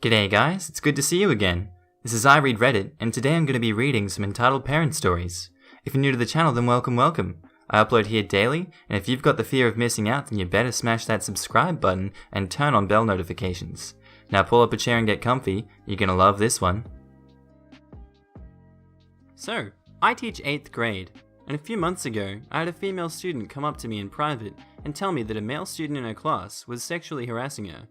G'day guys, it's good to see you again. This is I Read Reddit, and today I'm going to be reading some Entitled Parent stories. If you're new to the channel, then welcome. I upload here daily, and if you've got the fear of missing out, then you better smash that subscribe button and turn on bell notifications. Now pull up a chair and get comfy, you're going to love this one. So, I teach 8th grade, and a few months ago, I had a female student come up to me in private and tell me that a male student in her class was sexually harassing her.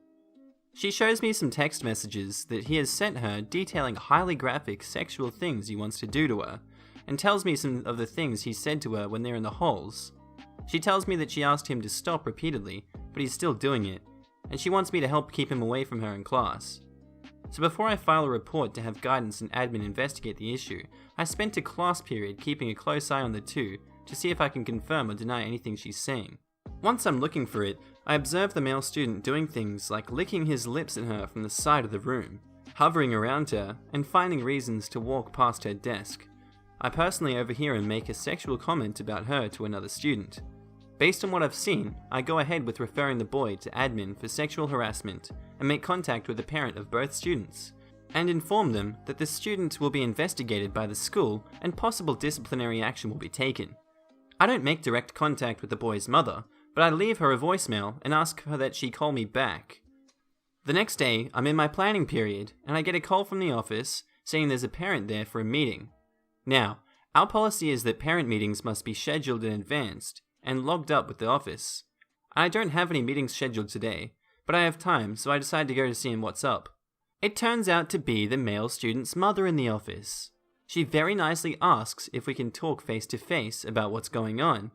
She shows me some text messages that he has sent her detailing highly graphic sexual things he wants to do to her, and tells me some of the things he said to her when they're in the halls. She tells me that she asked him to stop repeatedly, but he's still doing it, and she wants me to help keep him away from her in class. So before I file a report to have guidance and admin investigate the issue, I spent a class period keeping a close eye on the two to see if I can confirm or deny anything she's saying. Once I'm looking for it, I observe the male student doing things like licking his lips at her from the side of the room, hovering around her, and finding reasons to walk past her desk. I personally overhear him make a sexual comment about her to another student. Based on what I've seen, I go ahead with referring the boy to admin for sexual harassment and make contact with the parent of both students, and inform them that the student will be investigated by the school and possible disciplinary action will be taken. I don't make direct contact with the boy's mother, but I leave her a voicemail and ask her that she call me back. The next day, I'm in my planning period, and I get a call from the office saying there's a parent there for a meeting. Now, our policy is that parent meetings must be scheduled in advance and logged up with the office. I don't have any meetings scheduled today, but I have time, so I decide to go to see what's up. It turns out to be the male student's mother in the office. She very nicely asks if we can talk face to face about what's going on,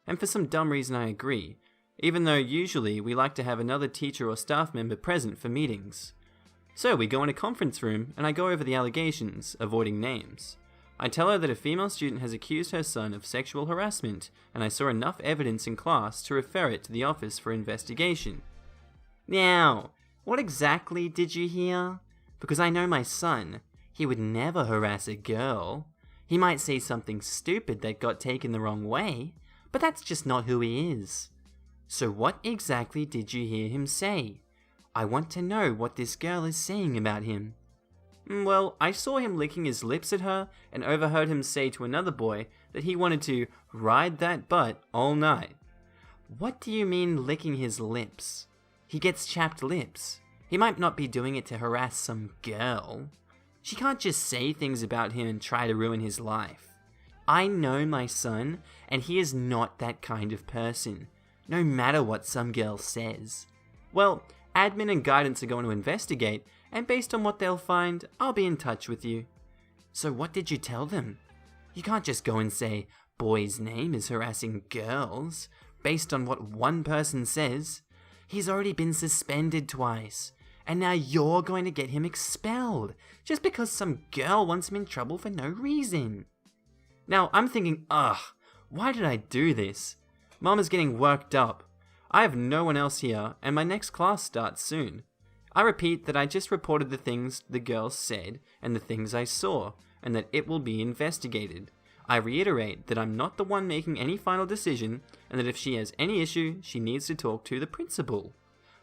and for some dumb reason I agree, even though usually we like to have another teacher or staff member present for meetings. So we go in a conference room and I go over the allegations, avoiding names. I tell her that a female student has accused her son of sexual harassment, and I saw enough evidence in class to refer it to the office for investigation. Now, what exactly did you hear? Because I know my son. He would never harass a girl. He might say something stupid that got taken the wrong way, but that's just not who he is. So what exactly did you hear him say? I want to know what this girl is saying about him. Well, I saw him licking his lips at her and overheard him say to another boy that he wanted to ride that butt all night. What do you mean licking his lips? He gets chapped lips. He might not be doing it to harass some girl. She can't just say things about him and try to ruin his life. I know my son, and he is not that kind of person, no matter what some girl says. Well, admin and guidance are going to investigate, and based on what they'll find, I'll be in touch with you. So what did you tell them? You can't just go and say, boy's name is harassing girls, based on what one person says. He's already been suspended twice, and now you're going to get him expelled, just because some girl wants him in trouble for no reason. Now, I'm thinking, why did I do this? Mom is getting worked up. I have no one else here, and my next class starts soon. I repeat that I just reported the things the girl said and the things I saw, and that it will be investigated. I reiterate that I'm not the one making any final decision, and that if she has any issue, she needs to talk to the principal.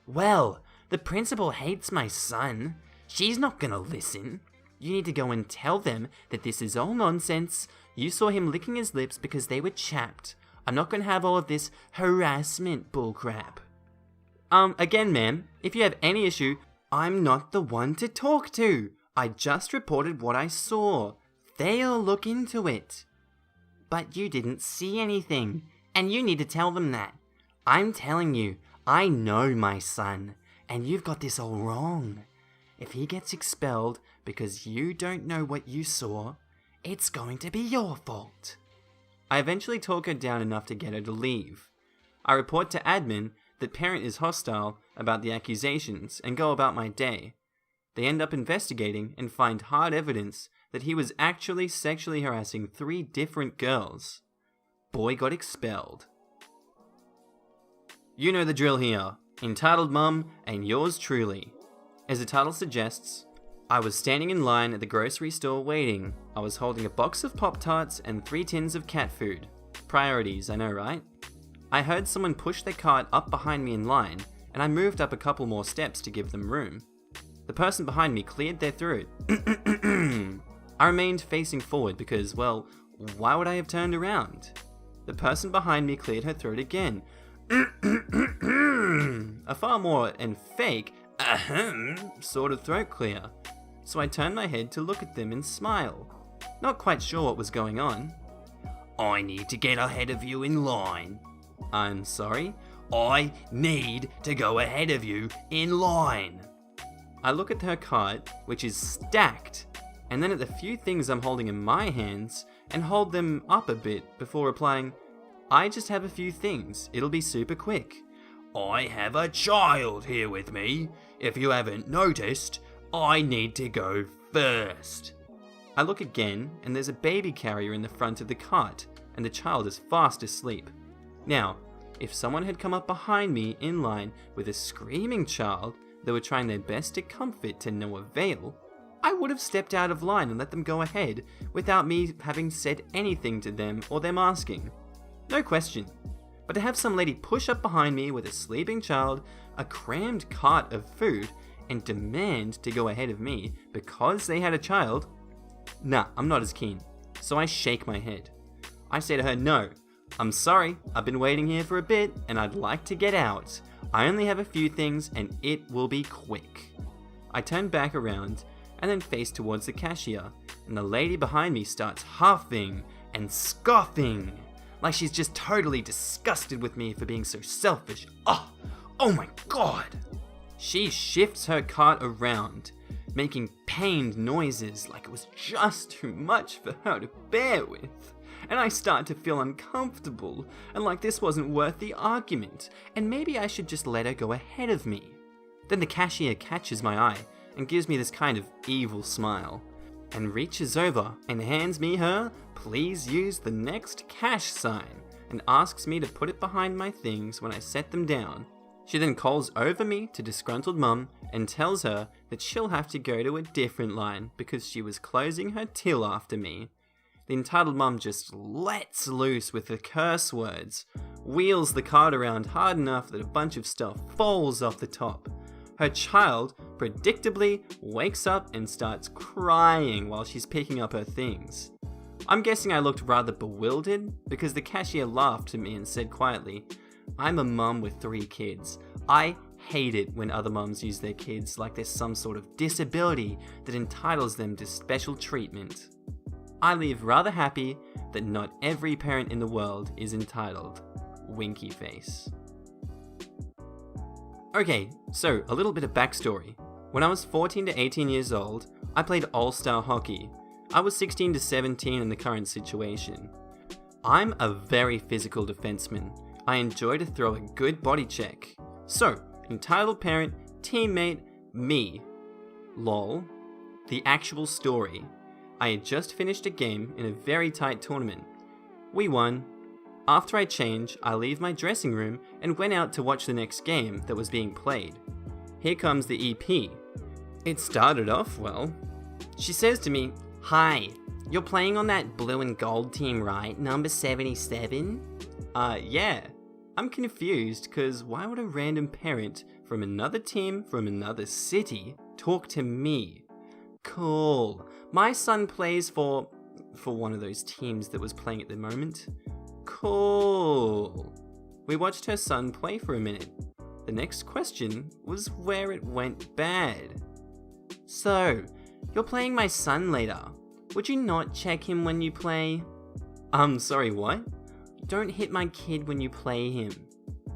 Well, the principal hates my son. She's not gonna listen. You need to go and tell them that this is all nonsense. You saw him licking his lips because they were chapped. I'm not gonna have all of this harassment bullcrap. Again, ma'am, if you have any issue, I'm not the one to talk to. I just reported what I saw. They'll look into it. But you didn't see anything, and you need to tell them that. I'm telling you, I know my son, and you've got this all wrong. If he gets expelled because you don't know what you saw, it's going to be your fault. I eventually talk her down enough to get her to leave. I report to admin that parent is hostile about the accusations and go about my day. They end up investigating and find hard evidence that he was actually sexually harassing 3 different girls. Boy got expelled. You know the drill here. Entitled Mum and yours truly. As the title suggests, I was standing in line at the grocery store waiting. I was holding a box of Pop-Tarts and 3 tins of cat food. Priorities, I know, right? I heard someone push their cart up behind me in line, and I moved up a couple more steps to give them room. The person behind me cleared their throat. I remained facing forward because, well, why would I have turned around? The person behind me cleared her throat again. A far more and fake sort of throat clear. So I turned my head to look at them and smile. Not quite sure what was going on. I need to get ahead of you in line. I'm sorry? I need to go ahead of you in line. I look at her cart, which is stacked, and then at the few things I'm holding in my hands, and hold them up a bit before replying, I just have a few things, it'll be super quick. I have a child here with me. If you haven't noticed, I need to go first. I look again, and there's a baby carrier in the front of the cart, and the child is fast asleep. Now, if someone had come up behind me in line with a screaming child they were trying their best to comfort to no avail, I would have stepped out of line and let them go ahead without me having said anything to them or them asking. No question. But to have some lady push up behind me with a sleeping child, a crammed cart of food, and demand to go ahead of me because they had a child, nah, I'm not as keen. So I shake my head. I say to her, no, I'm sorry, I've been waiting here for a bit and I'd like to get out. I only have a few things and it will be quick. I turn back around and then face towards the cashier, and the lady behind me starts huffing and scoffing, like she's just totally disgusted with me for being so selfish. Oh my god! She shifts her cart around, making pained noises like it was just too much for her to bear with. And I start to feel uncomfortable, and like this wasn't worth the argument, and maybe I should just let her go ahead of me. Then the cashier catches my eye and gives me this kind of evil smile, and reaches over and hands me her "please use the next cash" sign, and asks me to put it behind my things when I set them down. She then calls over me to disgruntled mum and tells her that she'll have to go to a different line because she was closing her till after me. The entitled mum just lets loose with the curse words, wheels the cart around hard enough that a bunch of stuff falls off the top. Her child predictably wakes up and starts crying while she's picking up her things. I'm guessing I looked rather bewildered because the cashier laughed at me and said quietly, I'm a mum with 3 kids. I hate it when other mums use their kids like there's some sort of disability that entitles them to special treatment. I leave rather happy that not every parent in the world is entitled. Winky face. Okay, so a little bit of backstory. When I was 14 to 18 years old, I played all-star hockey. I was 16 to 17 in the current situation. I'm a very physical defenseman. I enjoy to throw a good body check. So, entitled parent, teammate, me. Lol. The actual story. I had just finished a game in a very tight tournament. We won. After I change, I leave my dressing room and went out to watch the next game that was being played. Here comes the EP. It started off well. She says to me, "Hi, you're playing on that blue and gold team, right? Number 77? Yeah. I'm confused because why would a random parent from another team from another city talk to me? Cool. My son plays for one of those teams that was playing at the moment. Cool. We watched her son play for a minute. The next question was where it went bad. So, you're playing my son later. Would you not check him when you play? Sorry, what? Don't hit my kid when you play him.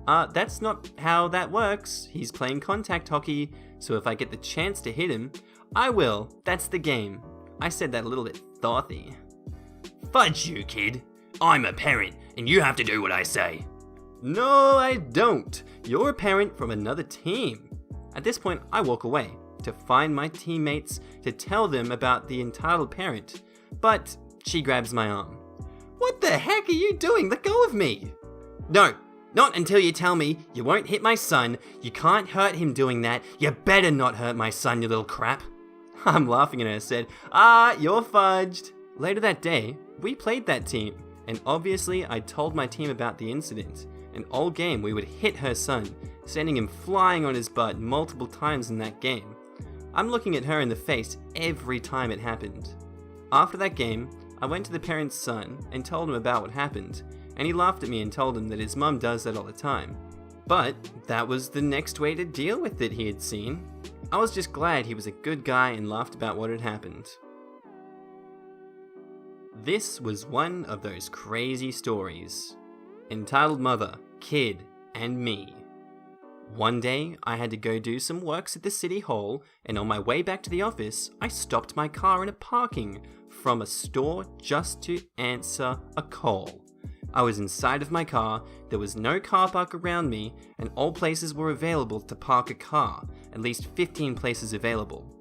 That's not how that works. He's playing contact hockey, so if I get the chance to hit him, I will. That's the game. I said that a little bit thoughty. Fudge you, kid. I'm a parent, and you have to do what I say. No, I don't. You're a parent from another team. At this point, I walk away to find my teammates to tell them about the entitled parent, but she grabs my arm. What the heck are you doing? Let go of me. No, not until you tell me you won't hit my son. You can't hurt him doing that. You better not hurt my son, you little crap. I'm laughing at her, said, you're fudged. Later that day, we played that team, and obviously I told my team about the incident. And all game we would hit her son, sending him flying on his butt multiple times in that game. I'm looking at her in the face every time it happened. After that game, I went to the parent's son and told him about what happened, and he laughed at me and told him that his mum does that all the time. But that was the next way to deal with it, he had seen. I was just glad he was a good guy and laughed about what had happened. This was one of those crazy stories. Entitled Mother, Kid, and Me. One day, I had to go do some works at the city hall, and on my way back to the office, I stopped my car in a parking from a store just to answer a call. I was inside of my car, there was no car park around me, and all places were available to park a car, at least 15 places available.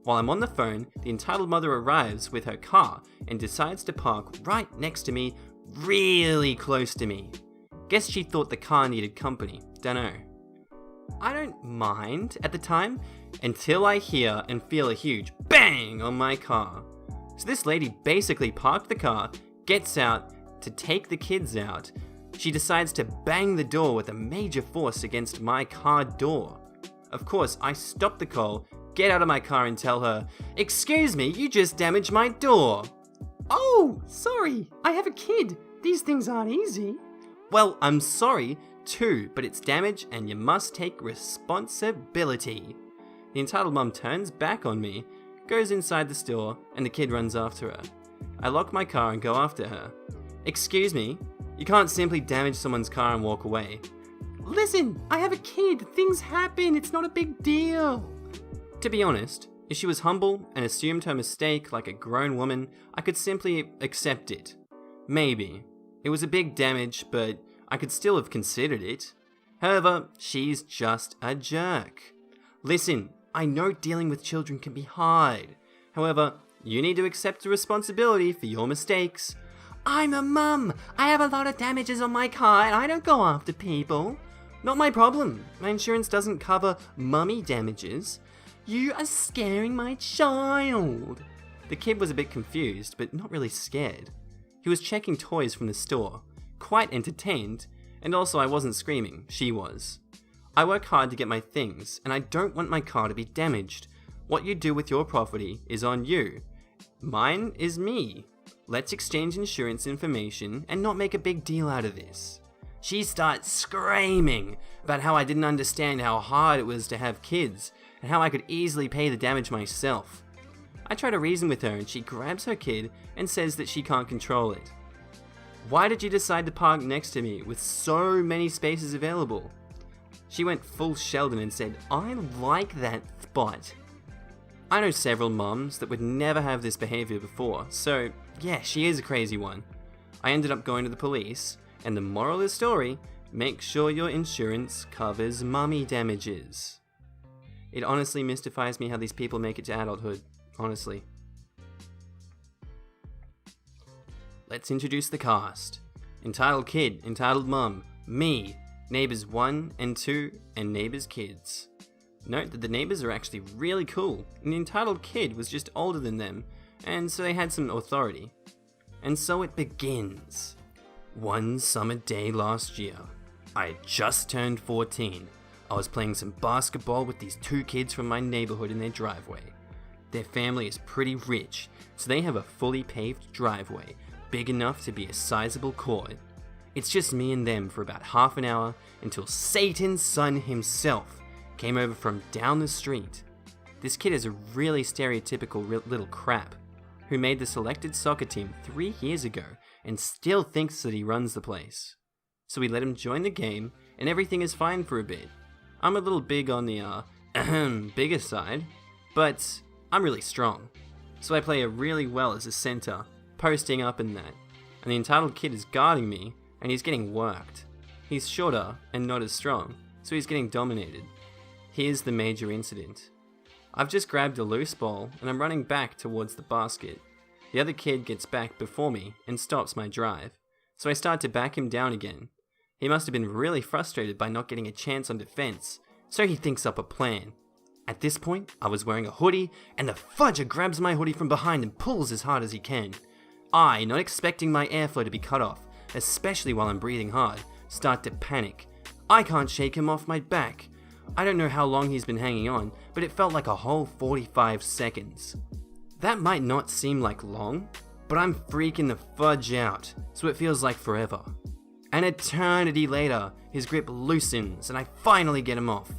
While I'm on the phone, the entitled mother arrives with her car and decides to park right next to me, really close to me. Guess she thought the car needed company, dunno. I don't mind at the time, until I hear and feel a huge bang on my car. So this lady basically parked the car, gets out to take the kids out. She decides to bang the door with a major force against my car door. Of course, I stop the call, get out of my car and tell her, "Excuse me, you just damaged my door." "Oh, sorry, I have a kid. These things aren't easy." "Well, I'm sorry too, but it's damage and you must take responsibility." The entitled mum turns back on me, goes inside the store, and the kid runs after her. I lock my car and go after her. "Excuse me, you can't simply damage someone's car and walk away." "Listen, I have a kid. Things happen. It's not a big deal." To be honest, if she was humble and assumed her mistake like a grown woman, I could simply accept it. Maybe. It was a big damage, but I could still have considered it. However, she's just a jerk. Listen, I know dealing with children can be hard. However, you need to accept the responsibility for your mistakes. "I'm a mum. I have a lot of damages on my car and I don't go after people." "Not my problem. My insurance doesn't cover mummy damages." "You are scaring my child." The kid was a bit confused, but not really scared. He was checking toys from the store, quite entertained, and also I wasn't screaming, she was. I work hard to get my things, and I don't want my car to be damaged. What you do with your property is on you. Mine is me. Let's exchange insurance information and not make a big deal out of this. She starts screaming about how I didn't understand how hard it was to have kids, and how I could easily pay the damage myself. I try to reason with her and she grabs her kid and says that she can't control it. "Why did you decide to park next to me with so many spaces available?" She went full Sheldon and said, "I like that spot." I know several moms that would never have this behavior before, so yeah, she is a crazy one. I ended up going to the police, and the moral of the story, make sure your insurance covers mummy damages. It honestly mystifies me how these people make it to adulthood, honestly. Let's introduce the cast. Entitled Kid, Entitled Mum, me, Neighbors 1 and 2, and Neighbors Kids. Note that the neighbors are actually really cool, and the entitled kid was just older than them, and so they had some authority. And so it begins. One summer day last year, I had just turned 14. I was playing some basketball with these two kids from my neighborhood in their driveway. Their family is pretty rich, so they have a fully paved driveway, big enough to be a sizable court. It's just me and them for about half an hour until Satan's son himself came over from down the street. This kid is a really stereotypical little crap who made the selected soccer team 3 years ago and still thinks that he runs the place. So we let him join the game and everything is fine for a bit. I'm a little big on the bigger side, but I'm really strong. So I play really well as a center, posting up and that. And the entitled kid is guarding me and he's getting worked. He's shorter and not as strong, so he's getting dominated. Here's the major incident. I've just grabbed a loose ball and I'm running back towards the basket. The other kid gets back before me and stops my drive, so I start to back him down again. He must have been really frustrated by not getting a chance on defense, so he thinks up a plan. At this point, I was wearing a hoodie and the fudger grabs my hoodie from behind and pulls as hard as he can. I, not expecting my airflow to be cut off, especially while I'm breathing hard, start to panic. I can't shake him off my back. I don't know how long he's been hanging on, but it felt like a whole 45 seconds. That might not seem like long, but I'm freaking the fudge out, so it feels like forever. An eternity later, his grip loosens and I finally get him off.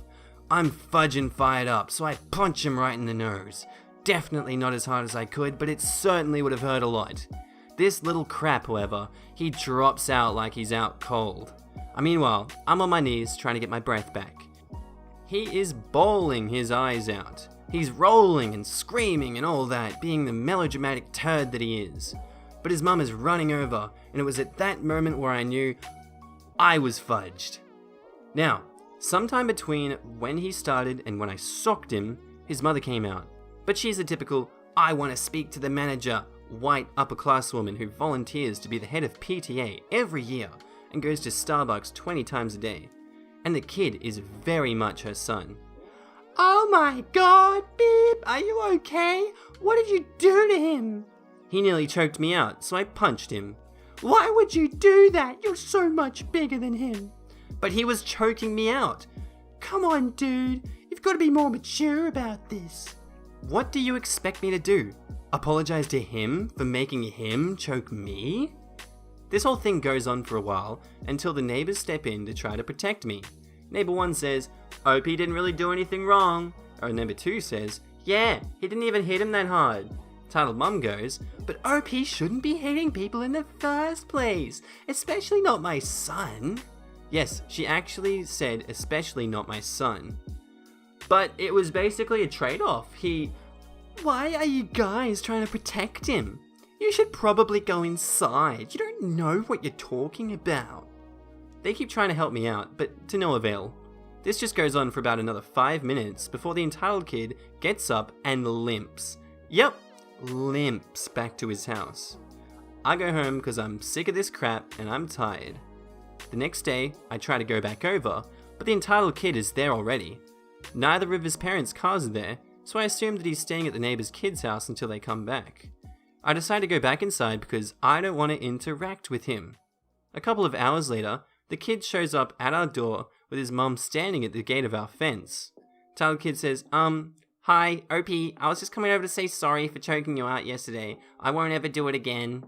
I'm fudging fired up, so I punch him right in the nose. Definitely not as hard as I could, but it certainly would have hurt a lot. This little crap, however, he drops out like he's out cold. Meanwhile, I'm on my knees trying to get my breath back. He is bawling his eyes out. He's rolling and screaming and all that, being the melodramatic turd that he is. But his mum is running over, and it was at that moment where I knew I was fudged. Now, sometime between when he started and when I socked him, his mother came out. But she's a typical, I want to speak to the manager, white upper-class woman who volunteers to be the head of PTA every year and goes to Starbucks 20 times a day. And the kid is very much her son. Oh my god, Beep, are you okay? What did you do to him? He nearly choked me out, so I punched him. Why would you do that? You're so much bigger than him. But he was choking me out. Come on, dude, you've got to be more mature about this. What do you expect me to do? Apologize to him for making him choke me? This whole thing goes on for a while until the neighbors step in to try to protect me. Neighbor 1 says, OP didn't really do anything wrong. Or neighbor 2 says, yeah, he didn't even hit him that hard. Entitled Mum goes, but OP shouldn't be hitting people in the first place, especially not my son. Yes, she actually said, especially not my son. But it was basically a trade-off. Why are you guys trying to protect him? You should probably go inside. You don't know what you're talking about. They keep trying to help me out, but to no avail. This just goes on for about another 5 minutes before the entitled kid gets up and limps. Yep, limps back to his house. I go home because I'm sick of this crap and I'm tired. The next day, I try to go back over, but the entitled kid is there already. Neither of his parents' cars are there, so I assume that he's staying at the neighbor's kid's house until they come back. I decide to go back inside because I don't want to interact with him. A couple of hours later, the kid shows up at our door with his mum standing at the gate of our fence. Entitled kid says, hi, OP, I was just coming over to say sorry for choking you out yesterday. I won't ever do it again.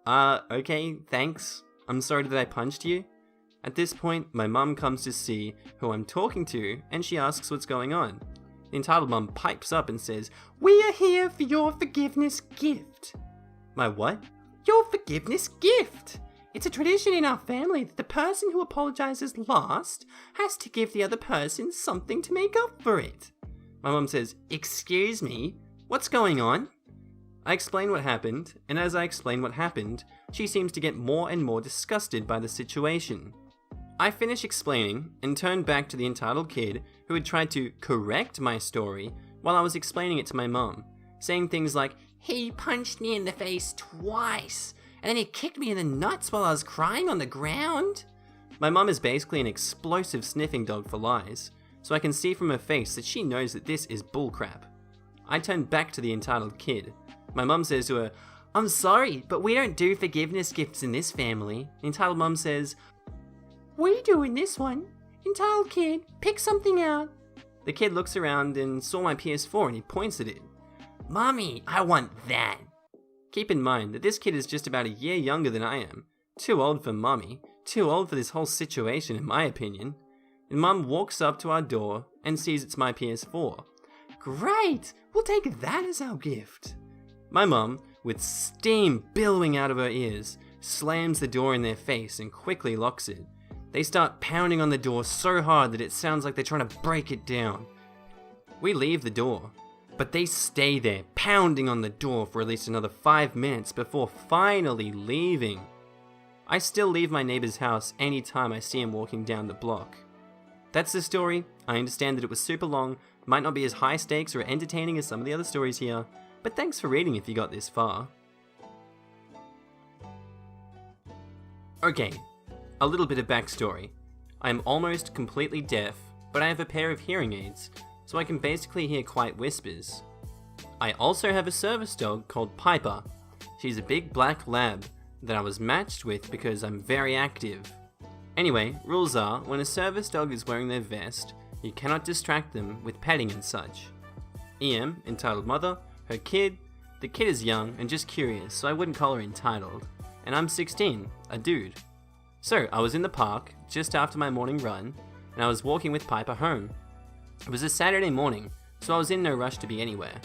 Okay, thanks. I'm sorry that I punched you. At this point, my mum comes to see who I'm talking to, and she asks what's going on. The entitled mum pipes up and says, we are here for your forgiveness gift. My what? Your forgiveness gift. It's a tradition in our family that the person who apologizes last has to give the other person something to make up for it. My mum says, excuse me, what's going on? I explain what happened, and as I explain what happened, she seems to get more and more disgusted by the situation. I finish explaining and turn back to the entitled kid who had tried to correct my story while I was explaining it to my mum, saying things like, he punched me in the face twice, and then he kicked me in the nuts while I was crying on the ground. My mum is basically an explosive sniffing dog for lies, so I can see from her face that she knows that this is bullcrap. I turn back to the entitled kid. My mum says to her, I'm sorry, but we don't do forgiveness gifts in this family. The entitled mum says, we do in this one. Entitled kid, pick something out. The kid looks around and saw my PS4 and he points at it. Mommy, I want that. Keep in mind that this kid is just about a year younger than I am. Too old for mommy. Too old for this whole situation, in my opinion. And Mum walks up to our door and sees it's my PS4. Great! We'll take that as our gift. My mum, with steam billowing out of her ears, slams the door in their face and quickly locks it. They start pounding on the door so hard that it sounds like they're trying to break it down. We leave the door, but they stay there, pounding on the door for at least another 5 minutes before finally leaving. I still leave my neighbor's house anytime I see him walking down the block. That's the story. I understand that it was super long, might not be as high stakes or entertaining as some of the other stories here, but thanks for reading if you got this far. Okay, a little bit of backstory. I am almost completely deaf, but I have a pair of hearing aids, so I can basically hear quiet whispers. I also have a service dog called Piper. She's a big black lab that I was matched with because I'm very active. Anyway, rules are, when a service dog is wearing their vest, You cannot distract them with petting and such. EM, entitled mother, her kid. The kid is young and just curious, so I wouldn't call her entitled. And I'm 16, a dude. So I was in the park just after my morning run, and I was walking with Piper home. It was a Saturday morning, so I was in no rush to be anywhere.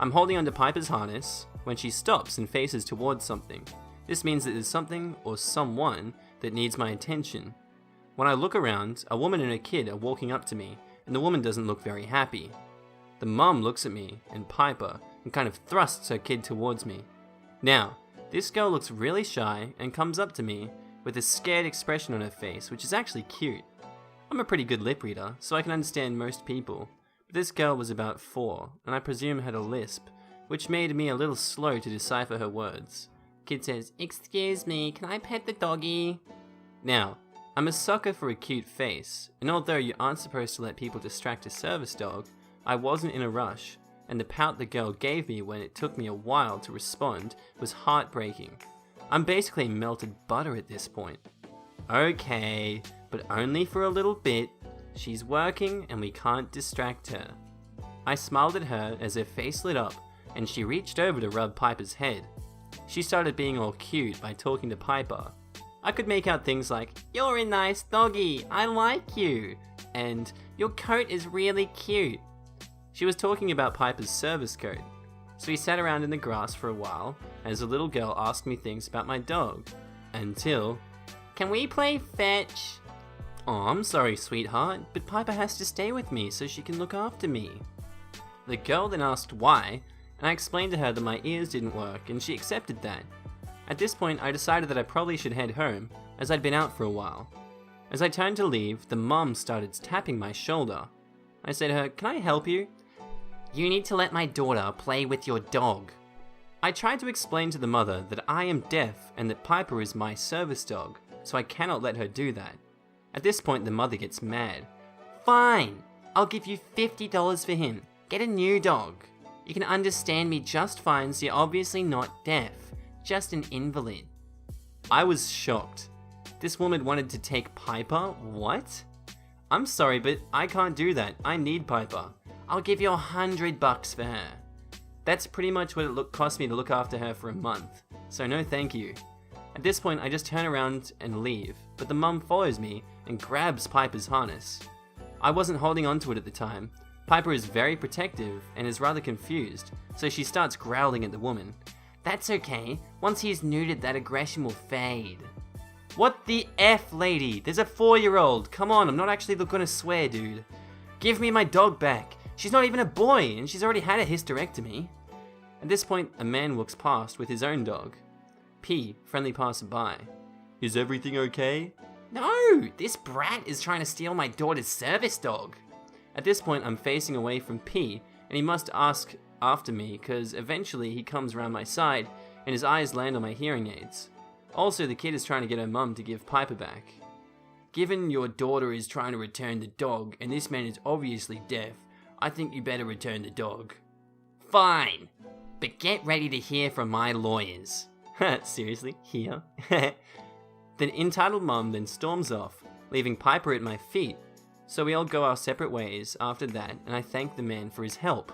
I'm holding onto Piper's harness when she stops and faces towards something. This means that there's something or someone that needs my attention. When I look around, a woman and a kid are walking up to me, and the woman doesn't look very happy. The mum looks at me and Piper and kind of thrusts her kid towards me. Now, this girl looks really shy and comes up to me with a scared expression on her face, which is actually cute. I'm a pretty good lip reader, so I can understand most people, but this girl was about 4, and I presume had a lisp, which made me a little slow to decipher her words. Kid says, "Excuse me, can I pet the doggy?" Now, I'm a sucker for a cute face, and although you aren't supposed to let people distract a service dog, I wasn't in a rush, and the pout the girl gave me when it took me a while to respond was heartbreaking. I'm basically melted butter at this point. Okay, but only for a little bit. She's working and we can't distract her. I smiled at her as her face lit up and she reached over to rub Piper's head. She started being all cute by talking to Piper. I could make out things like, "You're a nice doggy, I like you," and "Your coat is really cute." She was talking about Piper's service coat. So we sat around in the grass for a while as the little girl asked me things about my dog. Until, "Can we play fetch?" "Oh, I'm sorry, sweetheart, but Piper has to stay with me so she can look after me." The girl then asked why, and I explained to her that my ears didn't work and she accepted that. At this point, I decided that I probably should head home as I'd been out for a while. As I turned to leave, the mum started tapping my shoulder. I said to her, "Can I help you?" "You need to let my daughter play with your dog." I tried to explain to the mother that I am deaf and that Piper is my service dog, so I cannot let her do that. At this point, the mother gets mad. "Fine, I'll give you $50 for him. Get a new dog. You can understand me just fine, so you're obviously not deaf, just an invalid." I was shocked. This woman wanted to take Piper? What? "I'm sorry, but I can't do that. I need Piper. I'll give you $100 for her." That's pretty much what it cost me to look after her for a month, so no thank you. At this point, I just turn around and leave, but the mum follows me and grabs Piper's harness. I wasn't holding onto it at the time. Piper is very protective and is rather confused, so she starts growling at the woman. "That's okay. Once he's neutered, that aggression will fade." What the F, lady? There's a 4-year-old. Come on, I'm not actually gonna swear, dude. Give me my dog back. She's not even a boy, and she's already had a hysterectomy. At this point, a man walks past with his own dog. P, friendly passerby. "Is everything okay?" "No, this brat is trying to steal my daughter's service dog." At this point, I'm facing away from P, and he must ask after me, because eventually he comes around my side, and his eyes land on my hearing aids. Also, the kid is trying to get her mum to give Piper back. "Given your daughter is trying to return the dog, and this man is obviously deaf, I think you better return the dog." "Fine, but get ready to hear from my lawyers." Seriously? Here? The entitled mum then storms off, leaving Piper at my feet. So we all go our separate ways after that, and I thank the man for his help.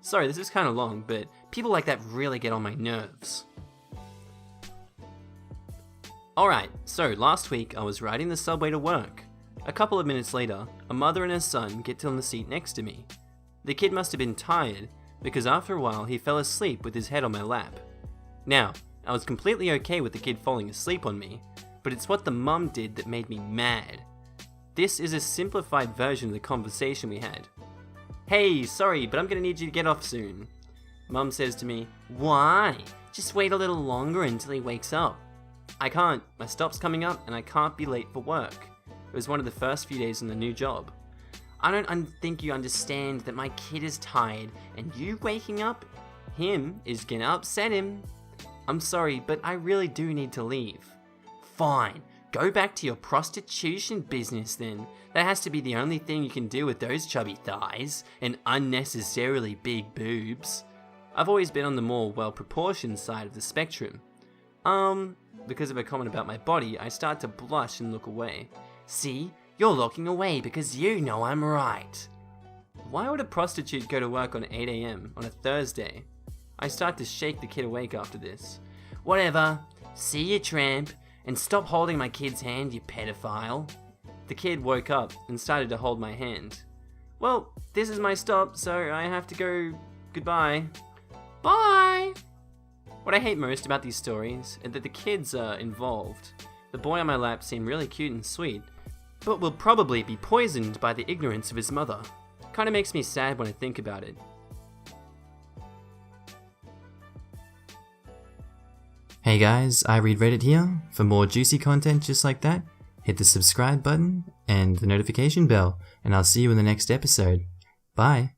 Sorry, this is kind of long, but people like that really get on my nerves. Alright, so last week I was riding the subway to work. A couple of minutes later, a mother and her son get on the seat next to me. The kid must have been tired, because after a while he fell asleep with his head on my lap. Now, I was completely okay with the kid falling asleep on me, but it's what the mum did that made me mad. This is a simplified version of the conversation we had. "Hey, sorry, but I'm gonna need you to get off soon." Mum says to me, "Why? Just wait a little longer until he wakes up." I can't. My stop's coming up and I can't be late for work. It was one of the first few days on the new job. "I don't think you understand that my kid is tired and you waking up him is gonna upset him." "I'm sorry, but I really do need to leave." "Fine. Go back to your prostitution business then. That has to be the only thing you can do with those chubby thighs and unnecessarily big boobs." I've always been on the more well-proportioned side of the spectrum. Because of a comment about my body, I start to blush and look away. "See? You're looking away because you know I'm right. Why would a prostitute go to work on 8 AM on a Thursday? I start to shake the kid awake after this. Whatever. See you, tramp. And stop holding my kid's hand, you pedophile. The kid woke up and started to hold my hand. Well, this is my stop, so I have to go. Goodbye. Bye! What I hate most about these stories is that the kids are involved. The boy on my lap seemed really cute and sweet, but will probably be poisoned by the ignorance of his mother. Kinda makes me sad when I think about it. Hey guys, I read Reddit here. For more juicy content just like that, hit the subscribe button and the notification bell, and I'll see you in the next episode. Bye!